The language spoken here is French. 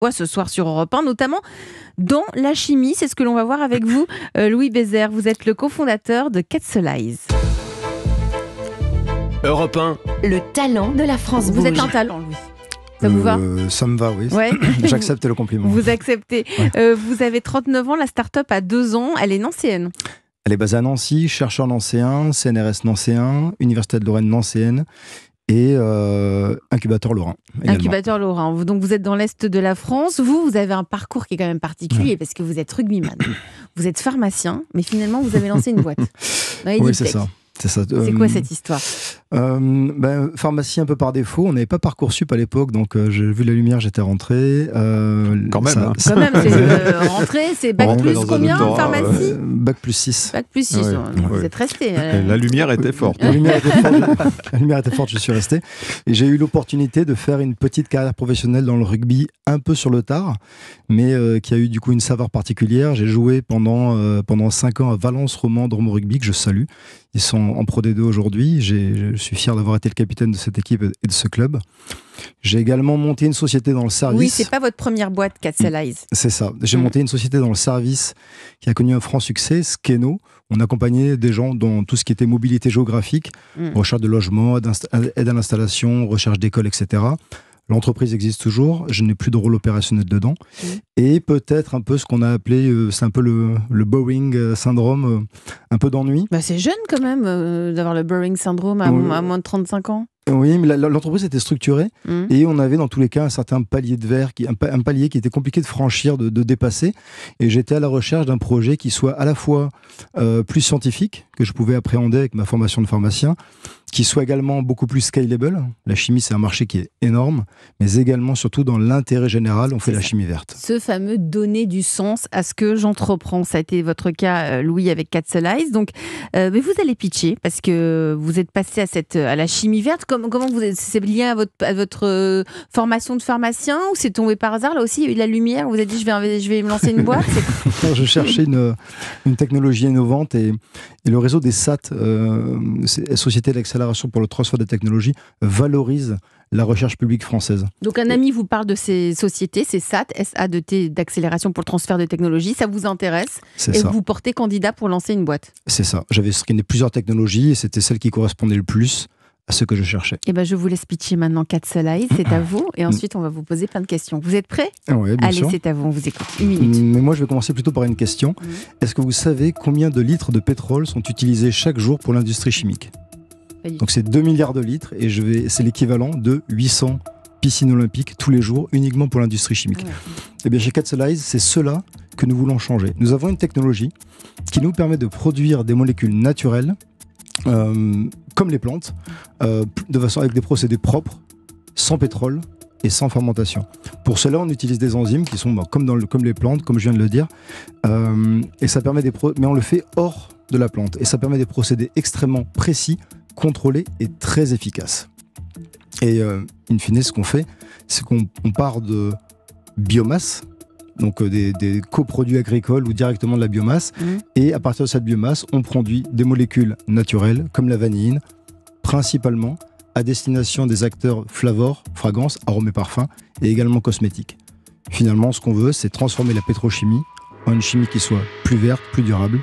Ce soir sur Europe 1, notamment dans la chimie. C'est ce que l'on va voir avec vous, Louis Bézère. Vous êtes le cofondateur de Capsulize. Europe 1. Le talent de la France Vous bouge. êtes un talent, Louis. Ça vous va ? Ça me va, oui. Ouais. J'accepte le compliment. Vous acceptez. Ouais. Vous avez 39 ans, la start-up a 2 ans. Elle est nancéenne. Elle est basée à Nancy, chercheur nancéen, CNRS nancéen, Université de Lorraine nancéenne et incubateur lorrain. Également. Incubateur Lorrain. Donc vous êtes dans l'Est de la France. Vous avez un parcours qui est quand même particulier parce que vous êtes rugbyman. Vous êtes pharmacien, mais finalement vous avez lancé une boîte. Oui, c'est ça. C'est quoi cette histoire ? Pharmacie un peu par défaut. On n'avait pas Parcoursup à l'époque, donc j'ai vu la lumière, j'étais rentré. Quand même, Quand même, c'est rentrée, c'est bac Rentré plus dans un combien en doctorat, pharmacie ? Bac plus 6. Bac plus 6, Ouais, vous ouais. êtes resté. La lumière était forte. La lumière était forte, je suis resté. Et j'ai eu l'opportunité de faire une petite carrière professionnelle dans le rugby, un peu sur le tard, mais qui a eu du coup une saveur particulière. J'ai joué pendant 5 ans à Valence Romande Rugby, que je salue. Ils sont en Pro D2 aujourd'hui. Je suis fier d'avoir été le capitaine de cette équipe et de ce club. J'ai également monté une société dans le service. Oui, c'est pas votre première boîte, Capsulize. C'est ça. J'ai monté une société dans le service qui a connu un franc succès, Skeno. On accompagnait des gens dans tout ce qui était mobilité géographique, recherche de logement, aide à l'installation, recherche d'école, etc. L'entreprise existe toujours, je n'ai plus de rôle opérationnel dedans. Et peut-être un peu ce qu'on a appelé, c'est un peu le Boring syndrome, un peu d'ennui. C'est jeune quand même d'avoir le Boring syndrome à moins de 35 ans. Oui, mais l'entreprise était structurée et on avait dans tous les cas un certain palier de verre, un palier qui était compliqué de franchir, de dépasser. Et j'étais à la recherche d'un projet qui soit à la fois plus scientifique, que je pouvais appréhender avec ma formation de pharmacien, qui soit également beaucoup plus scalable. La chimie, c'est un marché qui est énorme, mais également, surtout dans l'intérêt général, on fait la chimie verte. Ce fameux donner du sens à ce que j'entreprends, ça a été votre cas, Louis, avec Capsulize. Donc, mais vous allez pitcher parce que vous êtes passé à la chimie verte. Comment c'est lié à votre formation de pharmacien ou c'est tombé par hasard? Là aussi, il y a eu de la lumière. Vous avez dit, je vais me lancer une boîte. Je cherchais une technologie innovante et le réseau des SAT, Société d'accélération pour le transfert des technologies, valorise la recherche publique française. Donc un ami vous parle de ces sociétés, ces SAT, S-A-T, d'accélération pour le transfert de technologies, ça vous intéresse et vous portez candidat pour lancer une boîte. C'est ça. J'avais screené plusieurs technologies et c'était celle qui correspondait le plus à ce que je cherchais. Et je vous laisse pitcher maintenant Capsulize, c'est à vous et ensuite on va vous poser plein de questions. Vous êtes prêts ? Oui, bien sûr. Allez, c'est à vous, on vous écoute. 1 minute. Mais moi je vais commencer plutôt par une question. Est-ce que vous savez combien de litres de pétrole sont utilisés chaque jour pour l'industrie chimique ? Donc c'est 2 milliards de litres et c'est l'équivalent de 800 piscines olympiques tous les jours uniquement pour l'industrie chimique. Et bien chez Capsulize, c'est cela que nous voulons changer. Nous avons une technologie qui nous permet de produire des molécules naturelles comme les plantes, de façon avec des procédés propres, sans pétrole et sans fermentation. Pour cela, on utilise des enzymes qui sont comme les plantes, comme je viens de le dire, et ça permet mais on le fait hors de la plante et ça permet des procédés extrêmement précis, contrôlés et très efficaces. Et in fine, ce qu'on fait, c'est qu'on part de biomasse, donc des coproduits agricoles ou directement de la biomasse, et à partir de cette biomasse, on produit des molécules naturelles, comme la vanilline, principalement à destination des acteurs flavors, fragrances, arômes et parfums, et également cosmétiques. Finalement, ce qu'on veut, c'est transformer la pétrochimie en une chimie qui soit plus verte, plus durable